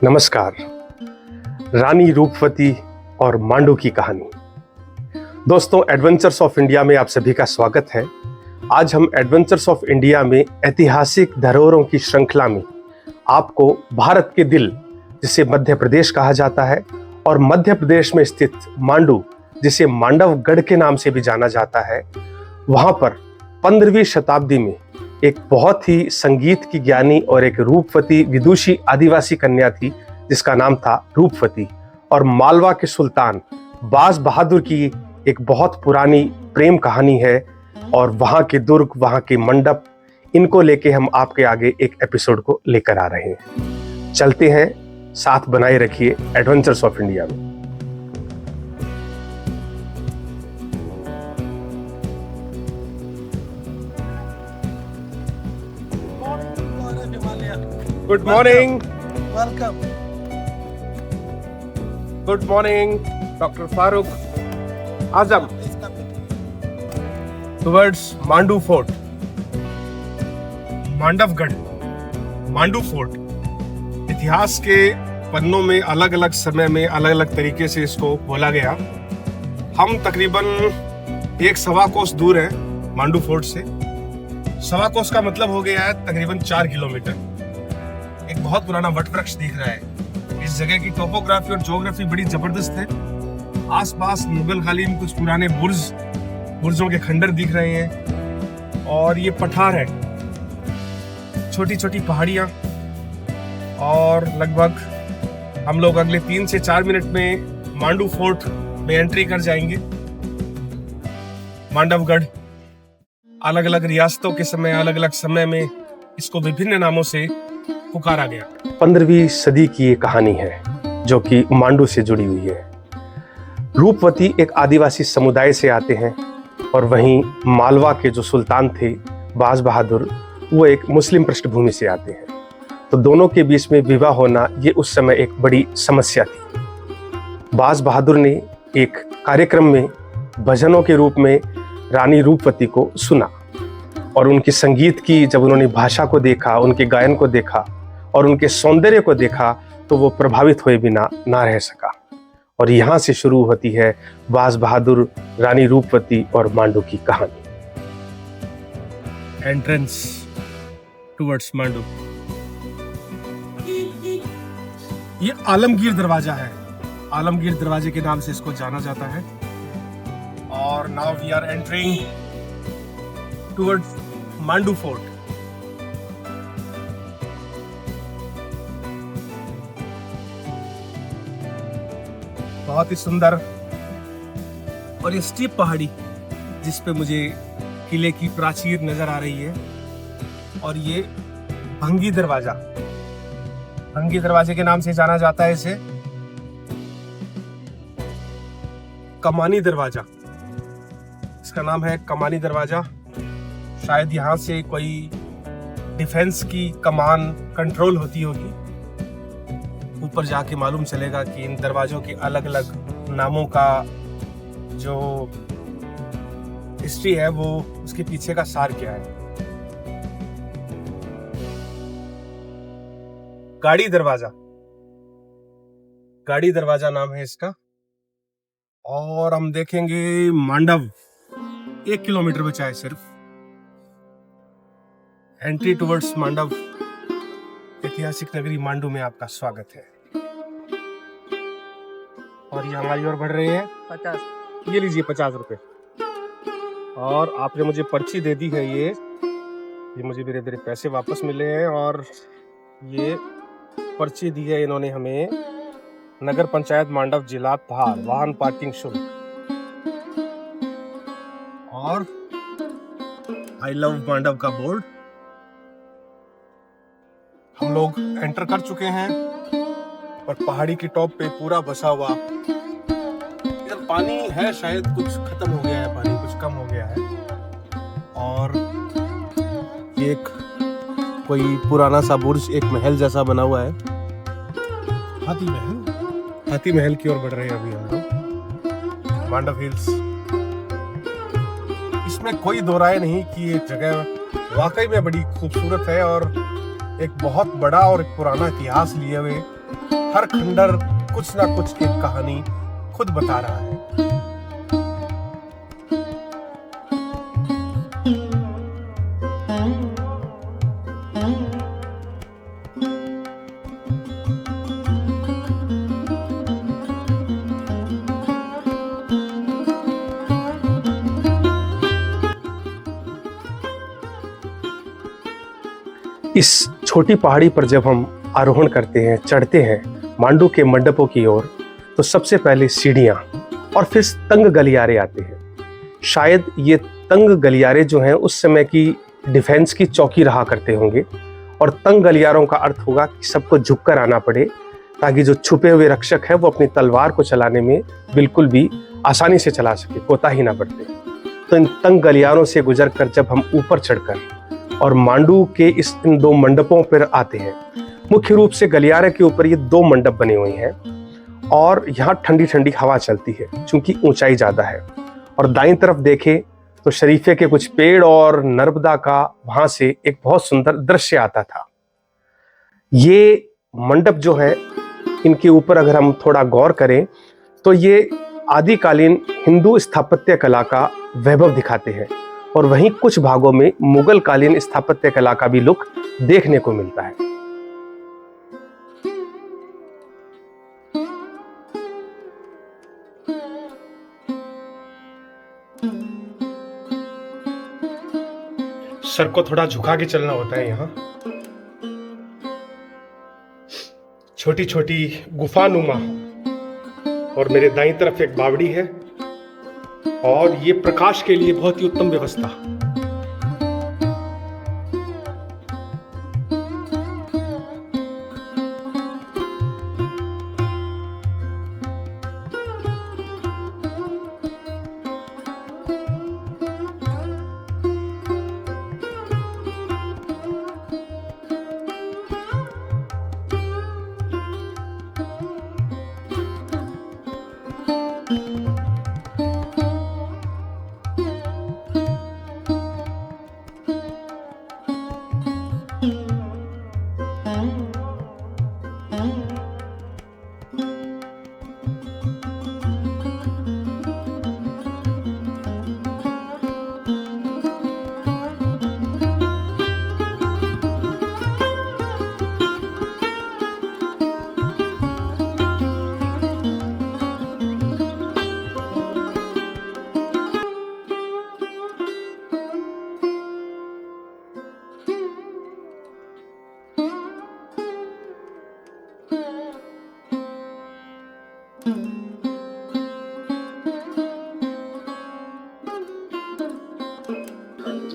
नमस्कार। रानी रूपवती और मांडू की कहानी। दोस्तों, एडवेंचर्स ऑफ इंडिया में आप सभी का स्वागत है। आज हम एडवेंचर्स ऑफ इंडिया में ऐतिहासिक धरोहरों की श्रृंखला में आपको भारत के दिल, जिसे मध्य प्रदेश कहा जाता है, और मध्य प्रदेश में स्थित मांडू, जिसे मांडवगढ़ के नाम से भी जाना जाता है, वहां पर 15वीं शताब्दी में एक बहुत ही संगीत की ज्ञानी और एक रूपवती विदुषी आदिवासी कन्या थी, जिसका नाम था रूपवती। और मालवा के सुल्तान बाज बहादुर की एक बहुत पुरानी प्रेम कहानी है। और वहां के दुर्ग, वहां के मंडप, इनको लेके हम आपके आगे एक एपिसोड को लेकर आ रहे हैं। चलते हैं, साथ बनाए रखिए एडवेंचर्स ऑफ इंडिया में। Good morning. Welcome. Good morning doctor Farooq Azam. Towards Mandu fort, Mandavgarh, Mandu fort. इतिहास के पन्नों में अलग अलग समय में अलग अलग तरीके से इसको बोला गया। हम तकरीबन 1.25 कोस दूर है मांडू फोर्ट से। 1.25 कोस का मतलब हो गया है तकरीबन 4 किलोमीटर। एक बहुत पुराना वट वृक्ष दिख रहा है। इस जगह की टोपोग्राफी और ज्योग्राफी बड़ी जबरदस्त है। आसपास मुगल कालीन कुछ पुराने बुर्जों के खंडर दिख रहे हैं और ये पठार है, छोटी छोटी पहाड़ियां। और लगभग हम लोग अगले 3 से 4 मिनट में मांडू फोर्ट में एंट्री कर जाएंगे। मांडवगढ़ अलग अलग रियासतों के समय, अलग अलग समय में इसको विभिन्न नामों से पुकारा गया। 15वीं सदी की ये कहानी है जो कि मांडू से जुड़ी हुई है। रूपवती एक आदिवासी समुदाय से आते हैं और वहीं मालवा के जो सुल्तान थे बाज बहादुर, वो एक मुस्लिम पृष्ठभूमि से आते हैं। तो दोनों के बीच में विवाह होना ये उस समय एक बड़ी समस्या थी। बाज बहादुर ने एक कार्यक्रम में भजनों के रूप में रानी रूपवती को सुना और उनकी संगीत की जब उन्होंने भाषा को देखा, उनके गायन को देखा और उनके सौंदर्य को देखा, तो वो प्रभावित हुए बिना ना रह सका। और यहाँ से शुरू होती है बाज बहादुर, रानी रूपवती और मांडू की कहानी। Entrance towards Mandu. ये आलमगीर दरवाजा है। आलमगीर दरवाजे के नाम से इसको जाना जाता है। और now we are entering towards Mandu fort. बहुत ही सुंदर और ये स्टीप पहाड़ी जिस पे मुझे किले की प्राचीर नजर आ रही है। और ये भंगी दरवाजा, भंगी दरवाजे के नाम से जाना जाता है इसे। कमानी दरवाजा, इसका नाम है कमानी दरवाजा। शायद यहाँ से कोई डिफेंस की कमान कंट्रोल होती होगी। ऊपर जाके मालूम चलेगा कि इन दरवाजों के अलग अलग नामों का जो हिस्ट्री है, वो उसके पीछे का सार क्या है। गाड़ी दरवाजा, गाड़ी दरवाजा नाम है इसका। और हम देखेंगे मांडव 1 किलोमीटर बचा है सिर्फ। एंट्री टुवर्ड्स मांडव, ऐतिहासिक नगरी मांडू में आपका स्वागत है। और ये हमारी ओर बढ़ रहे हैं 50। ये लीजिए 50 रुपए। और आपने मुझे पर्ची दे दी है, ये मुझे मेरे पैसे वापस मिले हैं। और ये पर्ची दी है इन्होंने हमें, नगर पंचायत मांडव, जिला धार, वाहन पार्किंग शुल्क। और आई लव मांडव का बोर्ड। हम लोग एंटर कर चुके हैं और पहाड़ी की टॉप पे पूरा बसा हुआ। इधर पानी है, शायद कुछ खत्म हो गया है, पानी कुछ कम हो गया है। और ये एक कोई पुराना सा बुर्ज, एक महल जैसा बना हुआ है। हाथी महल, हाथी महल की ओर बढ़ रहे हैं अभी हम लोग। मांडव हिल्स, इसमें कोई दो राय नहीं कि ये जगह वाकई में बड़ी खूबसूरत है और एक बहुत बड़ा और एक पुराना इतिहास लिए हुए हर खंडर कुछ ना कुछ एक कहानी खुद बता रहा है। इस छोटी पहाड़ी पर जब हम आरोहण करते हैं, चढ़ते हैं मांडू के मंडपों की ओर, तो सबसे पहले सीढ़ियाँ और फिर तंग गलियारे आते हैं। शायद ये तंग गलियारे जो हैं उस समय की डिफेंस की चौकी रहा करते होंगे, और तंग गलियारों का अर्थ होगा कि सबको झुककर आना पड़े ताकि जो छुपे हुए रक्षक है वो अपनी तलवार को चलाने में बिल्कुल भी आसानी से चला सके, कोताही ना बरते। तो इन तंग गलियारों से गुजरकर जब हम ऊपर चढ़कर और मांडू के इन दो मंडपों पर आते हैं, मुख्य रूप से गलियारे के ऊपर ये दो मंडप बने हुए हैं और यहाँ ठंडी ठंडी हवा चलती है क्योंकि ऊंचाई ज़्यादा है। और दाईं तरफ देखें तो शरीफे के कुछ पेड़ और नर्मदा का वहाँ से एक बहुत सुंदर दृश्य आता था। ये मंडप जो है, इनके ऊपर अगर हम थोड़ा गौर करें तो ये आदिकालीन हिंदू स्थापत्य कला का वैभव दिखाते हैं, और वहीं कुछ भागों में मुगल कालीन स्थापत्य कला का भी लुक देखने को मिलता है। सर को थोड़ा झुका के चलना होता है। यहाँ छोटी छोटी गुफानुमा, और मेरे दाईं तरफ एक बावड़ी है, और ये प्रकाश के लिए बहुत ही उत्तम व्यवस्था।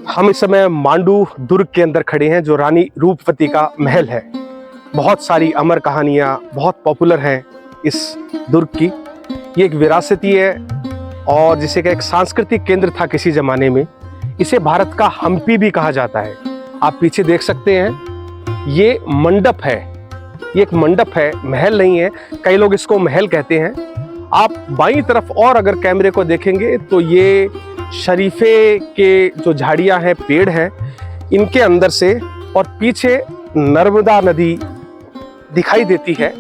हम इस समय मांडू दुर्ग के अंदर खड़े हैं, जो रानी रूपवती का महल है। बहुत सारी अमर कहानियां बहुत पॉपुलर हैं इस दुर्ग की। ये एक विरासती है और जिसे का एक सांस्कृतिक केंद्र था किसी जमाने में। इसे भारत का हम्पी भी कहा जाता है। आप पीछे देख सकते हैं, ये मंडप है, ये एक मंडप है, महल नहीं है। कई लोग इसको महल कहते हैं। आप बाईं तरफ और अगर कैमरे को देखेंगे तो ये शरीफे के जो झाड़ियां हैं, पेड़ हैं, इनके अंदर से और पीछे नर्मदा नदी दिखाई देती है,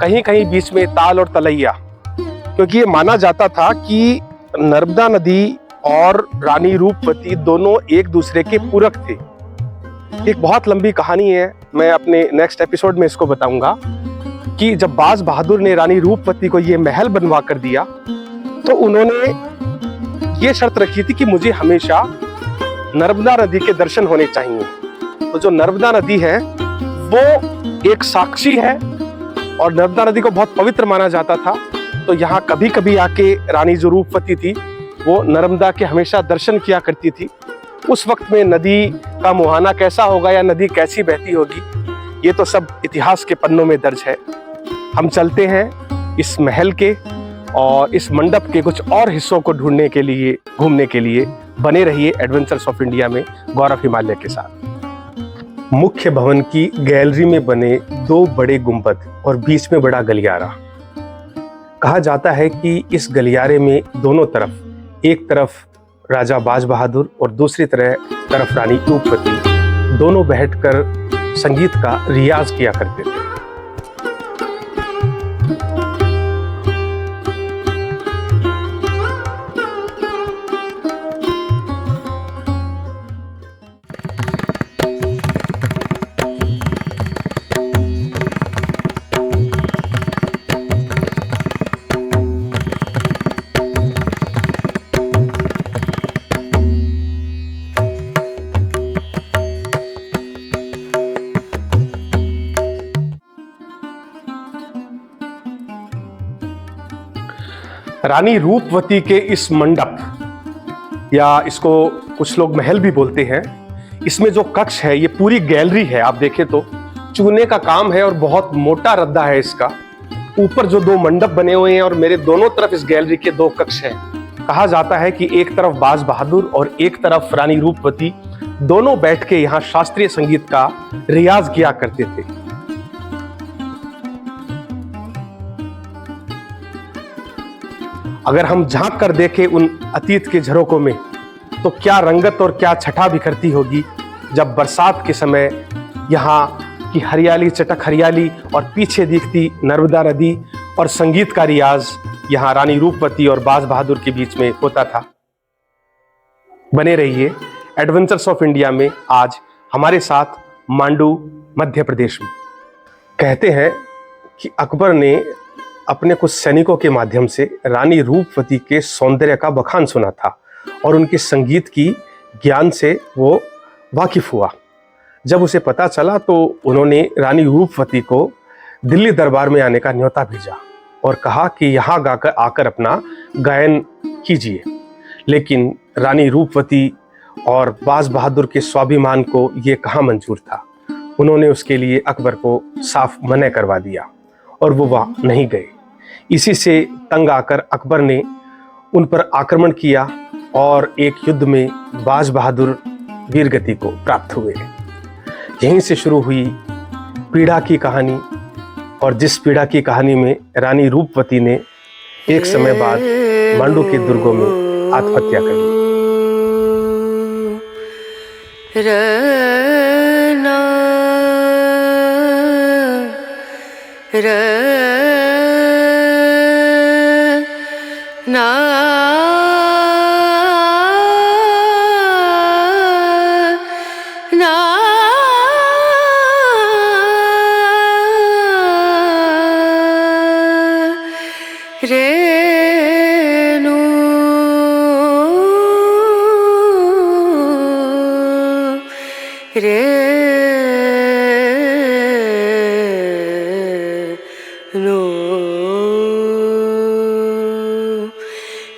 कहीं कहीं बीच में ताल और तलैया, क्योंकि ये माना जाता था कि नर्मदा नदी और रानी रूपवती दोनों एक दूसरे के पूरक थे। एक बहुत लंबी कहानी है, मैं अपने नेक्स्ट एपिसोड में इसको बताऊंगा कि जब बाज बहादुर ने रानी रूपवती को ये महल बनवा कर दिया तो उन्होंने ये शर्त रखी थी कि मुझे हमेशा नर्मदा नदी के दर्शन होने चाहिए। तो जो नर्मदा नदी है वो एक साक्षी है और नर्मदा नदी को बहुत पवित्र माना जाता था। तो यहाँ कभी कभी आके रानी जो रूपवती थी वो नर्मदा के हमेशा दर्शन किया करती थी। उस वक्त में नदी का मुहाना कैसा होगा या नदी कैसी बहती होगी, ये तो सब इतिहास के पन्नों में दर्ज है। हम चलते हैं इस महल के और इस मंडप के कुछ और हिस्सों को ढूंढने के लिए, घूमने के लिए। बने रहिए एडवेंचर्स ऑफ इंडिया में गौरव हिमालय के साथ। मुख्य भवन की गैलरी में बने दो बड़े गुंबद और बीच में बड़ा गलियारा। कहा जाता है कि इस गलियारे में दोनों तरफ, एक तरफ राजा बाज बहादुर और दूसरी तरफ रानी रूपवती दोनों बैठकर संगीत का रियाज किया करते थे। रानी रूपवती के इस मंडप, या इसको कुछ लोग महल भी बोलते हैं, इसमें जो कक्ष है ये पूरी गैलरी है। आप देखें तो चूने का काम है और बहुत मोटा रद्दा है इसका। ऊपर जो दो मंडप बने हुए हैं और मेरे दोनों तरफ इस गैलरी के दो कक्ष हैं। कहा जाता है कि एक तरफ बाज बहादुर और एक तरफ रानी रूपवती दोनों बैठ के यहाँ शास्त्रीय संगीत का रियाज किया करते थे। अगर हम झांक कर देखें उन अतीत के झरोकों में, तो क्या रंगत और क्या छटा बिखरती होगी जब बरसात के समय यहाँ की हरियाली, चटक हरियाली और पीछे दिखती नर्मदा नदी और संगीत का रियाज यहाँ रानी रूपवती और बाज बहादुर के बीच में होता था। बने रहिए एडवेंचर्स ऑफ इंडिया में आज हमारे साथ मांडू, मध्य प्रदेश में। कहते हैं कि अकबर ने अपने कुछ सैनिकों के माध्यम से रानी रूपवती के सौंदर्य का बखान सुना था और उनके संगीत की ज्ञान से वो वाकिफ हुआ। जब उसे पता चला तो उन्होंने रानी रूपवती को दिल्ली दरबार में आने का न्योता भेजा और कहा कि यहाँ आकर अपना गायन कीजिए। लेकिन रानी रूपवती और बाज बहादुर के स्वाभिमान को ये कहाँ मंजूर था। उन्होंने उसके लिए अकबर को साफ मना करवा दिया और वो वहाँ नहीं गए। इसी से तंग आकर अकबर ने उन पर आक्रमण किया और एक युद्ध में बाज बहादुर वीरगति को प्राप्त हुए। यहीं से शुरू हुई पीड़ा की कहानी, और जिस पीड़ा की कहानी में रानी रूपवती ने एक समय बाद मांडू के दुर्गों में आत्महत्या कर ली।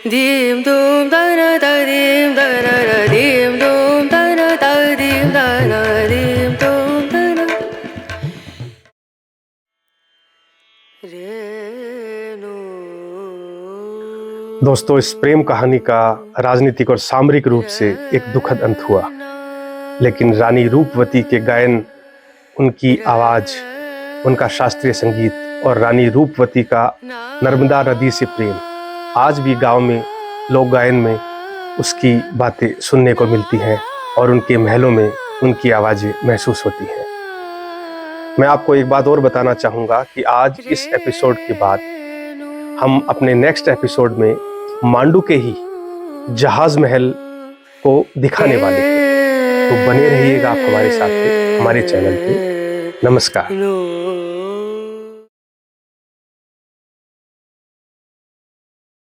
Dim dum da na da dim da na na dim dum da na da dim da na dim dum da na re no। दोस्तों, इस प्रेम कहानी का राजनीतिक और सामरिक रूप से एक दुखद अंत हुआ, लेकिन रानी रूपवती के गायन, उनकी आवाज, उनका शास्त्रीय संगीत और रानी रूपवती का नर्मदा नदी से प्रेम आज भी गांव में लोक गायन में उसकी बातें सुनने को मिलती हैं और उनके महलों में उनकी आवाज़ें महसूस होती हैं। मैं आपको एक बात और बताना चाहूँगा कि आज इस एपिसोड के बाद हम अपने नेक्स्ट एपिसोड में मांडू के ही जहाज महल को दिखाने वाले हैं। तो बने रहिएगा आप हमारे साथ, हमारे चैनल पे। नमस्कार।